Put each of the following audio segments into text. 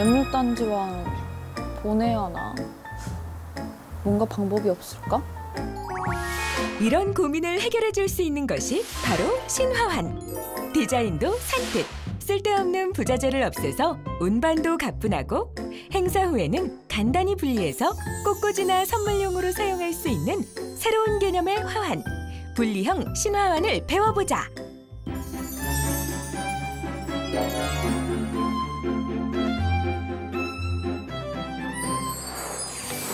메밀단지와 보내야 하나? 뭔가 방법이 없을까? 이런 고민을 해결해 줄 수 있는 것이 바로 신화환. 디자인도 산뜻, 쓸데없는 부자재를 없애서 운반도 가뿐하고 행사 후에는 간단히 분리해서 꽃꽂이나 선물용으로 사용할 수 있는 새로운 개념의 화환. 분리형 신화환을 배워보자.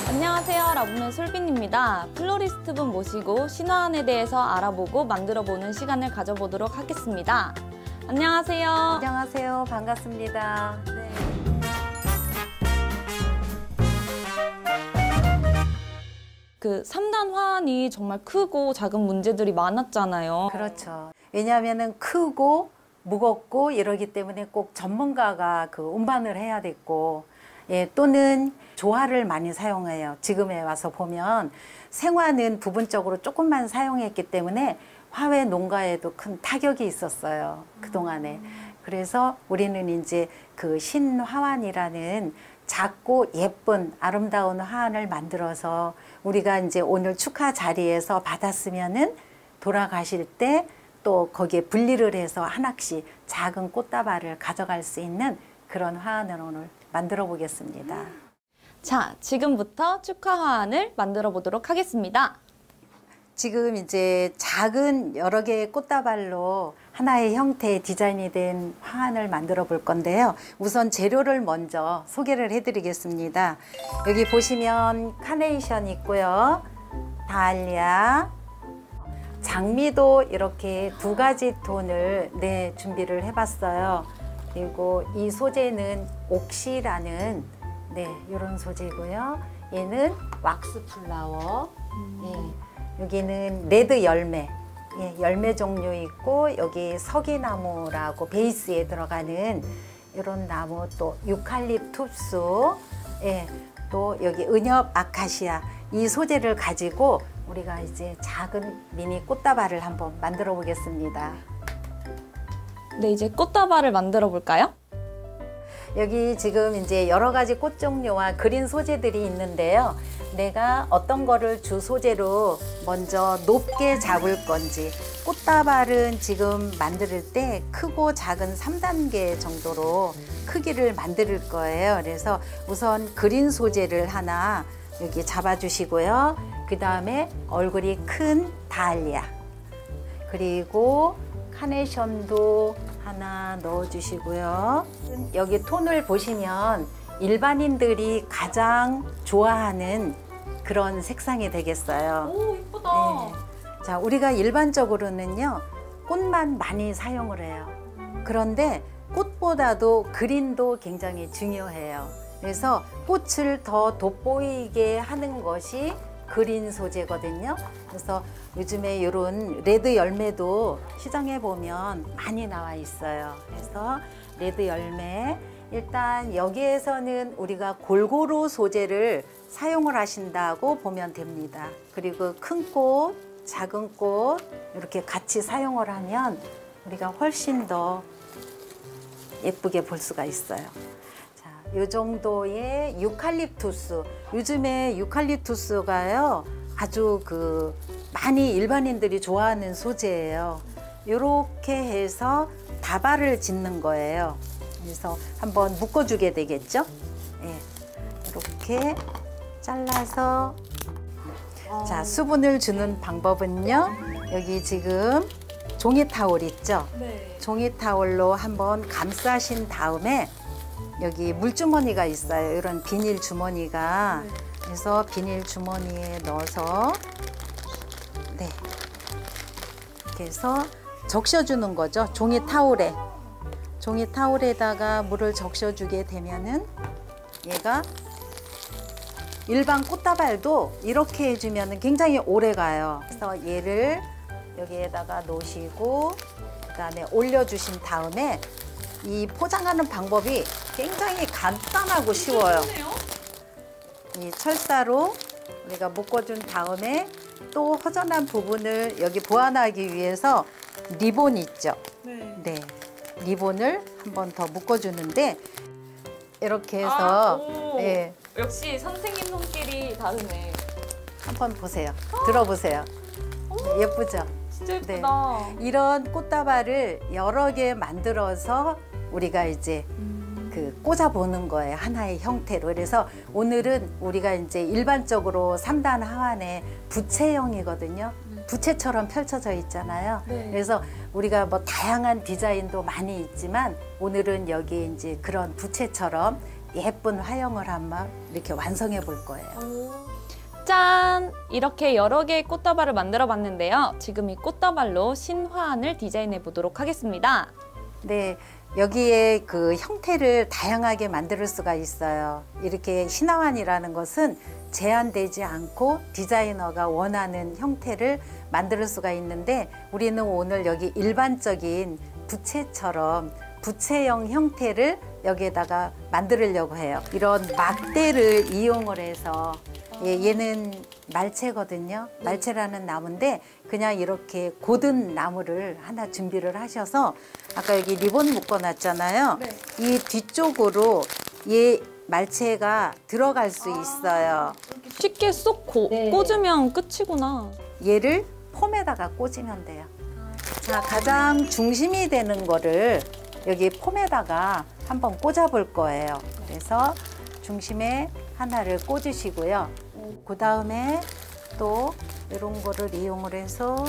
안녕하세요, 라붐의 솔빈입니다. 플로리스트분 모시고 신화환에 대해서 알아보고 만들어보는 시간을 가져보도록 하겠습니다. 안녕하세요. 안녕하세요. 반갑습니다. 네. 그 3단 화환이 정말 크고 작은 문제들이 많았잖아요. 그렇죠. 왜냐하면은 크고 무겁고 이러기 때문에 꼭 전문가가 그 운반을 해야 됐고, 예, 또는 조화를 많이 사용해요. 지금에 와서 보면 생화는 부분적으로 조금만 사용했기 때문에 화훼 농가에도 큰 타격이 있었어요. 그동안에. 그래서 우리는 이제 그 신화환이라는 작고 예쁜 아름다운 화환을 만들어서 우리가 이제 오늘 축하 자리에서 받았으면은 돌아가실 때 또 거기에 분리를 해서 하나씩 작은 꽃다발을 가져갈 수 있는 그런 화환을 오늘 만들어 보겠습니다. 자, 지금부터 축하 화환을 만들어 보도록 하겠습니다. 지금 이제 작은 여러 개의 꽃다발로 하나의 형태의 디자인이 된 화환을 만들어 볼 건데요. 우선 재료를 먼저 소개를 해 드리겠습니다. 여기 보시면 카네이션 있고요. 다알리아, 장미도 이렇게 두 가지 톤을 준비를 해 봤어요. 그리고 이 소재는 옥시라는 이런 소재고요. 얘는 왁스 플라워. 예. 여기는 레드 열매, 열매 종류 있고, 여기 서기나무라고 베이스에 들어가는 이런 나무, 또 유칼립투스, 또 여기 은엽 아카시아, 이 소재를 가지고 우리가 이제 작은 미니 꽃다발을 한번 만들어 보겠습니다. 네, 이제 꽃다발을 만들어 볼까요? 여기 지금 이제 여러 가지 꽃 종류와 그린 소재들이 있는데요. 내가 어떤 거를 주 소재로 먼저 높게 잡을 건지, 꽃다발은 지금 만들 때 크고 작은 3단계 정도로 크기를 만들 거예요. 그래서 우선 그린 소재를 하나 여기 잡아주시고요. 그 다음에 얼굴이 큰 다알리아, 그리고 카네이션도 하나 넣어주시고요. 여기 톤을 보시면 일반인들이 가장 좋아하는 그런 색상이 되겠어요. 오, 이쁘다. 네. 자, 우리가 일반적으로는요, 꽃만 많이 사용을 해요. 그런데 꽃보다도 그린도 굉장히 중요해요. 그래서 꽃을 더 돋보이게 하는 것이 그린 소재거든요. 그래서 요즘에 이런 레드 열매도 시장에 보면 많이 나와 있어요. 그래서 레드 열매, 일단 여기에서는 우리가 골고루 소재를 사용을 하신다고 보면 됩니다. 그리고 큰 꽃, 작은 꽃 이렇게 같이 사용을 하면 우리가 훨씬 더 예쁘게 볼 수가 있어요. 자, 이 정도의 유칼립투스, 요즘에 유칼립투스가요 아주 많이 일반인들이 좋아하는 소재예요. 이렇게 해서 다발을 짓는 거예요. 그래서 한번 묶어주게 되겠죠? 네, 이렇게 잘라서. 자, 수분을 주는 방법은요, 여기 지금 종이 타올 있죠? 네. 종이 타올로 한번 감싸신 다음에 여기 물주머니가 있어요. 이런 비닐 주머니가. 그래서 비닐 주머니에 넣어서 이렇게 해서 적셔주는 거죠. 종이 타올에. 종이 타올에다가 물을 적셔주게 되면은 얘가 일반 꽃다발도 이렇게 해주면 굉장히 오래 가요. 그래서 얘를 여기에다가 놓으시고 그다음에 올려주신 다음에 이 포장하는 방법이 굉장히 간단하고 쉬워요. 이 철사로 우리가 묶어준 다음에 또 허전한 부분을 여기 보완하기 위해서 리본 있죠? 네. 리본을 한 번 더 묶어주는데 이렇게 해서 오. 예, 역시 선생님 손길이 다르네. 한번 보세요. 들어보세요. 예쁘죠? 진짜 예쁘다. 이런 꽃다발을 여러 개 만들어서 우리가 이제 그 꽂아보는 거예요. 하나의 형태로. 그래서 오늘은 우리가 이제 일반적으로 3단 하완의 부채형이거든요. 부채처럼 펼쳐져 있잖아요. 네. 그래서 우리가 뭐 다양한 디자인도 많이 있지만 오늘은 여기 이제 그런 부채처럼 예쁜 화형을 한번 이렇게 완성해 볼 거예요. 짠! 이렇게 여러 개의 꽃다발을 만들어 봤는데요. 지금 이 꽃다발로 신화환을 디자인해 보도록 하겠습니다. 네, 여기에 그 형태를 다양하게 만들 수가 있어요. 이렇게 신화환이라는 것은 제한되지 않고 디자이너가 원하는 형태를 만들 수가 있는데 우리는 오늘 여기 일반적인 부채처럼 부채형 형태를 여기에다가 만들려고 해요. 이런 막대를 이용을 해서 얘는 말채거든요. 말채라는 나무인데 그냥 이렇게 고든 나무를 하나 준비를 하셔서 아까 여기 리본 묶어놨잖아요. 네. 이 뒤쪽으로 얘 말채가 들어갈 수 있어요. 쉽게 쏙 네. 꽂으면 끝이구나. 얘를 폼에다가 꽂으면 돼요. 자, 가장 중심이 되는 거를 여기 폼에다가 한번 꽂아 볼 거예요. 그래서 중심에 하나를 꽂으시고요. 그 다음에 또 이런 거를 이용을 해서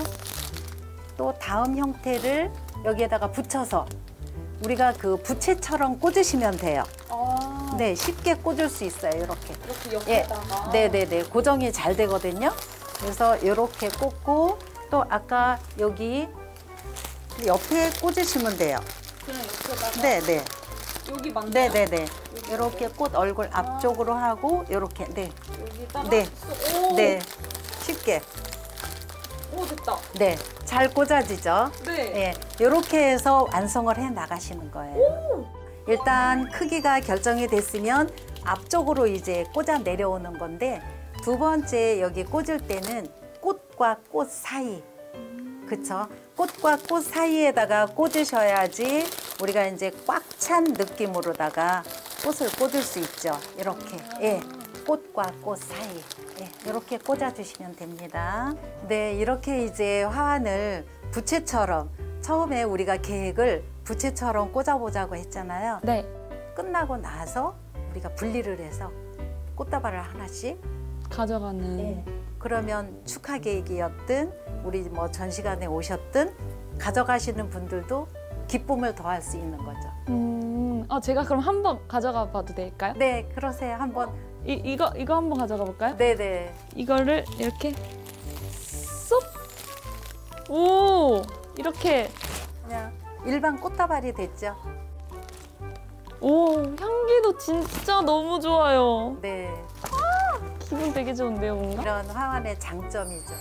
또 다음 형태를 여기에다가 붙여서 우리가 그 부채처럼 꽂으시면 돼요. 네, 쉽게 꽂을 수 있어요. 이렇게. 이렇게 네네네. 고정이 잘 되거든요. 그래서 이렇게 꽂고 또 아까 여기 옆에 꽂으시면 돼요. 그냥 옆에다가 네네. 여기 맞나요? 네네네. 이렇게 꽃 얼굴 앞쪽으로 하고 이렇게. 네. 여기다가 네. 오! 네. 쉽게. 오, 됐다. 네. 잘 꽂아지죠? 네. 네. 이렇게 해서 완성을 해 나가시는 거예요. 일단 크기가 결정이 됐으면 앞쪽으로 이제 꽂아 내려오는 건데 두 번째 여기 꽂을 때는 꽃과 꽃 사이. 그쵸? 꽃과 꽃 사이에다가 꽂으셔야지 우리가 이제 꽉 찬 느낌으로다가 꽃을 꽂을 수 있죠. 이렇게. 예. 꽃과 꽃 사이. 예. 이렇게 꽂아주시면 됩니다. 네. 이렇게 이제 화환을 부채처럼 처음에 우리가 계획을 부채처럼 꽂아보자고 했잖아요. 네. 끝나고 나서 우리가 분리를 해서 꽃다발을 하나씩 가져가는. 네. 그러면 축하 계획이었든 우리 뭐 전시관에 오셨든 가져가시는 분들도 기쁨을 더할 수 있는 거죠. 제가 그럼 한번 가져가 봐도 될까요? 네, 그러세요. 한번. 이거 한번 가져가 볼까요? 네네. 이거를 이렇게 쏙. 오, 이렇게. 그냥 일반 꽃다발이 됐죠. 오, 향기도 진짜 너무 좋아요. 네, 기분 되게 좋은데요, 뭔가? 이런 화환의 장점이죠.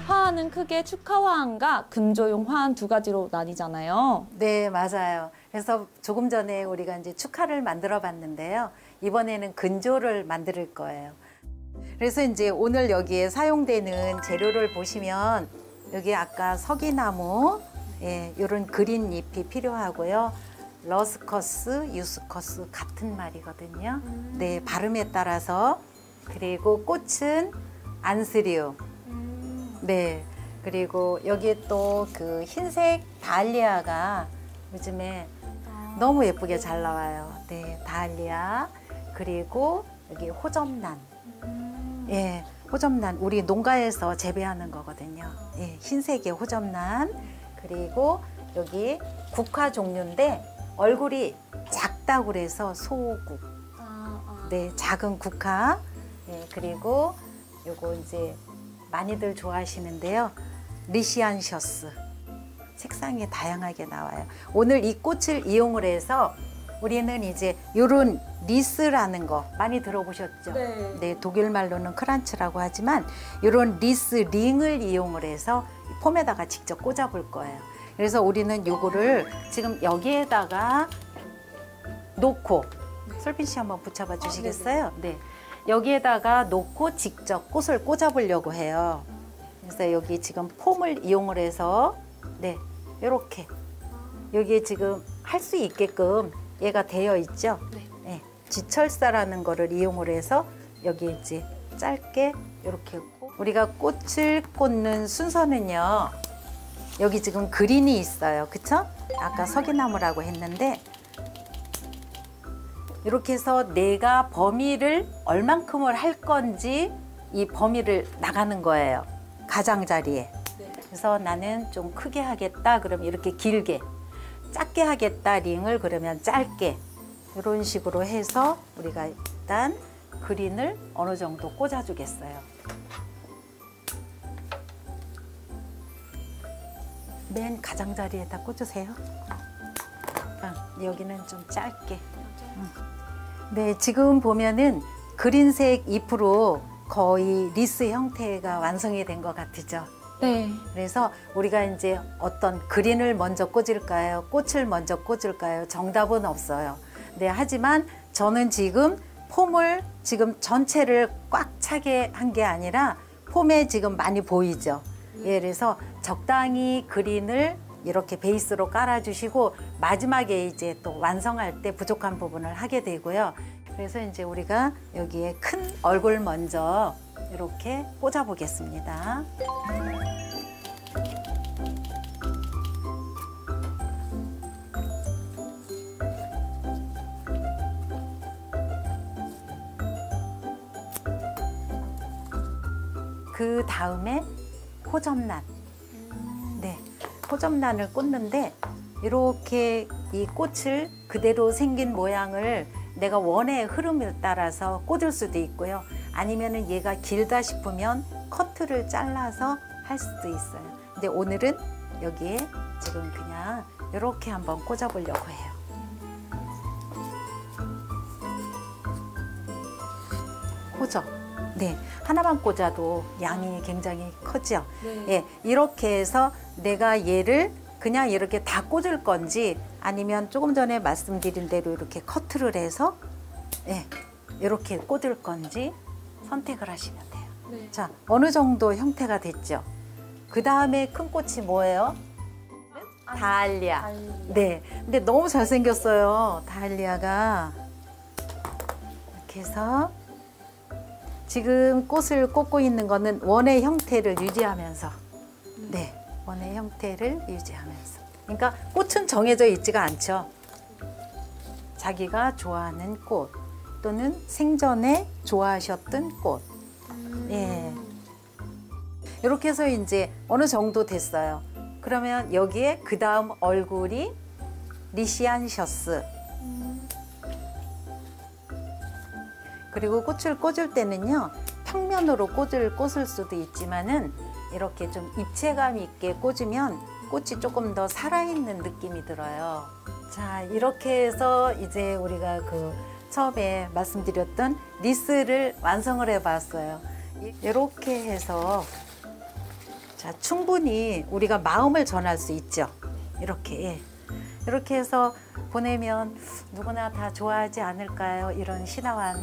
화환은 크게 축하화환과 금조용 화환 두 가지로 나뉘잖아요. 네, 맞아요. 그래서 조금 전에 우리가 이제 축하를 만들어 봤는데요. 이번에는 근조를 만들 거예요. 그래서 이제 오늘 여기에 사용되는 재료를 보시면 여기 아까 서기나무, 예, 이런 그린 잎이 필요하고요. 러스커스, 유스커스 같은 말이거든요. 네, 발음에 따라서. 그리고 꽃은 안스리움. 네, 그리고 여기에 또 그 흰색 다알리아가 요즘에 너무 예쁘게 잘 나와요. 네, 다알리아. 그리고 여기 호접란. 예, 호접란. 우리 농가에서 재배하는 거거든요. 예, 흰색의 호접란. 그리고 여기 국화 종류인데 얼굴이 작다고 그래서 소국. 네, 작은 국화. 예, 그리고 요거 이제 많이들 좋아하시는데요. 리시안셔스. 색상이 다양하게 나와요. 오늘 이 꽃을 이용을 해서 우리는 이제 요런 리스라는 거 많이 들어보셨죠? 네. 네, 독일 말로는 크란츠라고 하지만 요런 리스 링을 이용을 해서 폼에다가 직접 꽂아 볼 거예요. 그래서 우리는 요거를 지금 여기에다가 놓고 솔빈 씨 한번 붙여봐 주시겠어요? 네. 여기에다가 놓고 직접 꽃을 꽂아보려고 해요. 그래서 여기 지금 폼을 이용을 해서 네, 이렇게 여기에 지금 할 수 있게끔 얘가 되어 있죠. 네, 지철사라는 거를 이용을 해서 여기 이제 짧게 이렇게 우리가 꽃을 꽂는 순서는요. 여기 지금 그린이 있어요. 그쵸? 아까 서기나무라고 했는데 이렇게 해서 내가 범위를 얼만큼을 할 건지 이 범위를 나가는 거예요. 가장자리에. 그래서 나는 좀 크게 하겠다. 그러면 이렇게 길게. 작게 하겠다. 링을 그러면 짧게. 이런 식으로 해서 우리가 일단 그린을 어느 정도 꽂아주겠어요. 맨 가장자리에다 꽂으세요. 여기는 좀 짧게. 네, 지금 보면은 그린색 잎으로 거의 리스 형태가 완성이 된 것 같으죠. 네. 그래서 우리가 이제 어떤 그린을 먼저 꽂을까요? 꽃을 먼저 꽂을까요? 정답은 없어요. 네, 하지만 저는 지금 폼을 지금 전체를 꽉 차게 한 게 아니라 폼에 지금 많이 보이죠. 예, 그래서 적당히 그린을 이렇게 베이스로 깔아주시고 마지막에 이제 또 완성할 때 부족한 부분을 하게 되고요. 그래서 이제 우리가 여기에 큰 얼굴 먼저 이렇게 꽂아 보겠습니다. 그 다음에 호접란. 네, 호접란을 꽂는데 이렇게 이 꽃을 그대로 생긴 모양을 내가 원의 흐름에 따라서 꽂을 수도 있고요. 아니면은 얘가 길다 싶으면 커트를 잘라서 할 수도 있어요. 근데 오늘은 여기에 지금 그냥 이렇게 한번 꽂아 보려고 해요. 호접. 네, 하나만 꽂아도 양이 굉장히 크죠. 네. 예, 이렇게 해서 내가 얘를 그냥 이렇게 다 꽂을 건지 아니면 조금 전에 말씀드린 대로 이렇게 커트를 해서 예, 이렇게 꽂을 건지 선택을 하시면 돼요. 네. 자, 어느 정도 형태가 됐죠? 그 다음에 큰 꽃이 뭐예요? 다알리아. 네, 근데 너무 잘생겼어요. 다알리아가. 이렇게 해서 지금 꽃을 꽂고 있는 거는 원의 형태를 유지하면서 네, 원의 형태를 유지하면서 그러니까 꽃은 정해져 있지가 않죠. 자기가 좋아하는 꽃 또는 생전에 좋아하셨던 꽃. 예. 이렇게 해서 이제 어느 정도 됐어요. 그러면 여기에 그 다음 얼굴이 리시안셔스. 그리고 꽃을 꽂을 때는요, 평면으로 꽂을 수도 있지만은 이렇게 좀 입체감 있게 꽂으면 꽃이 조금 더 살아있는 느낌이 들어요. 자, 이렇게 해서 이제 우리가 그 처음에 말씀드렸던 리스를 완성을 해봤어요. 이렇게 해서 자, 충분히 우리가 마음을 전할 수 있죠. 이렇게. 예. 이렇게 해서 보내면 누구나 다 좋아하지 않을까요? 이런 신화환.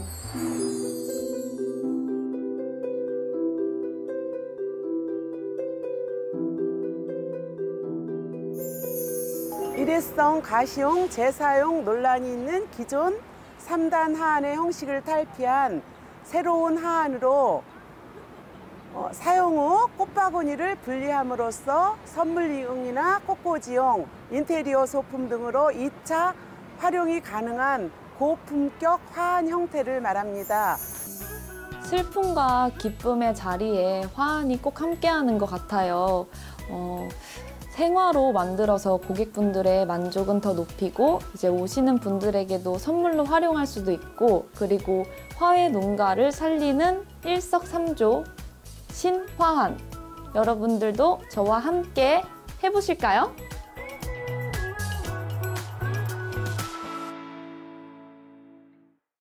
일회성 가시용 재사용 논란이 있는 기존 3단 하안의 형식을 탈피한 새로운 하안으로 사용 후 꽃바구니를 분리함으로써 선물용이나 꽃꽂이용, 인테리어 소품 등으로 2차 활용이 가능한 고품격 화환 형태를 말합니다. 슬픔과 기쁨의 자리에 화환이 꼭 함께하는 것 같아요. 생화로 만들어서 고객분들의 만족은 더 높이고 이제 오시는 분들에게도 선물로 활용할 수도 있고 그리고 화훼 농가를 살리는 일석삼조 신화환 여러분들도 저와 함께 해보실까요?